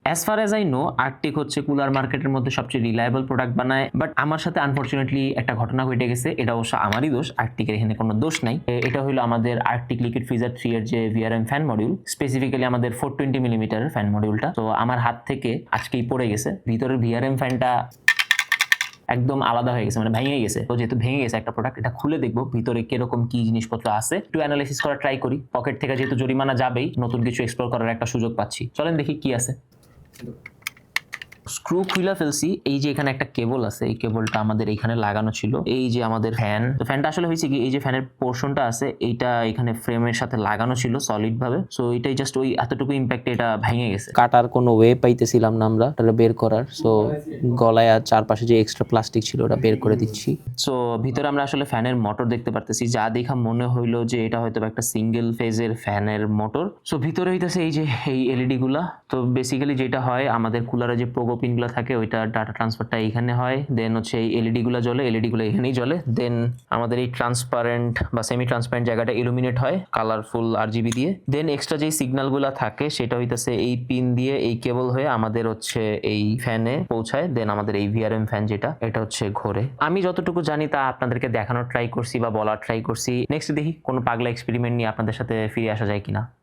As far as I know Arctic হচ্ছে cooler মার্কেটের মধ্যে সবচেয়ে রিলায়েবল প্রোডাক্ট বানায়, বাট আমার সাথে আনফরচুনেটলি একটা ঘটনা ঘটে গেছে। এটা অবশ্য আমারই দোষ, আর্কটিকের এখানে কোনো দোষ নাই। এটা হলো আমাদের আর্কটিক লিকুইড ফ্রিজার 3 এর যে ভিআরএম ফ্যান মডিউল, স্পেসিফিক্যালি আমাদের 420 মিলিমিটারের ফ্যান মডিউলটা। তো আমার হাত থেকে আজকেই পড়ে গেছে। ভিতরের ভিআরএম ফ্যানটা একদম আলাদা হয়ে গেছে, মানে ভেঙে গেছে। তো যেহেতু ভেঙে গেছে একটা প্রোডাক্ট, এটা খুলে দেখবো ভিতরে কিরকম কি জিনিসপত্র আছে, একটু অ্যানালাইসিস করা ট্রাই করি। পকেট থেকে যেহেতু জরিমানা যাবেই, নতুন কিছু এক্সপ্লোর করার একটা সুযোগ পাচ্ছি। চলেন দেখি কি আছে। স্ক্রু খুলে ফেলছি। এই যে এখানে একটা কেবল আছে, এই কেবলটা আমাদের এখানে লাগানো ছিল। এই যে আমাদের ফ্যান, তো ফ্যানটা আসলে হয়েছে কি, এই যে ফ্যানের পোর্শনটা আছে এইটা এখানে ফ্রেমের সাথে লাগানো ছিল সলিড ভাবে। সো এটাই জাস্ট ওই এতটুকু ইম্প্যাক্টে এটা ভেঙে গেছে। কাটার কোনো ওয়ে পাইতেছিলাম না আমরা এটা বের করার। সো গলায় আর চারপাশে যে এক্সট্রা প্লাস্টিক ছিল ওটা বের করে দিচ্ছি। সো ভিতরে আমরা আসলে ফ্যানের মোটর দেখতে পারতেছি, যা দেখা মনে হইলো যে এটা হয়তো একটা সিঙ্গেল ফেজের ফ্যানের মোটর। সো ভিতরে হইতেছে এই যে এই এলইডি গুলা। তো বেসিক্যালি যেটা হয় আমাদের কুলারে যে পোগো পিনগুলো থাকে ওইটা ডাটা ট্রান্সফারটা এইখানে হয়। দেন হচ্ছে এই এলইডি গুলো জ্বলে, এলইডি গুলো এখানেই জ্বলে। দেন আমাদের এই ট্রান্সপারেন্ট বা সেমি ট্রান্সপারেন্ট জায়গাটা ইলুমিনেট হয় কালারফুল আরজিবি দিয়ে। দেন এক্সট্রা যে সিগন্যালগুলো থাকে সেটা হইতেছে এই পিন দিয়ে এই কেবল হয়ে আমাদের হচ্ছে এই ফ্যানে পৌঁছায়। দেন আমাদের এই ভিআরএম ফ্যান যেটা, এটা হচ্ছে ঘোরে। আমি যতটুকু জানি তা আপনাদেরকে দেখানোর ট্রাই করছি বা বলার ট্রাই করছি। নেক্সট দেখি কোনো পাগলা এক্সপেরিমেন্ট নিয়ে আপনাদের সাথে ফিরে আসা যায় কিনা।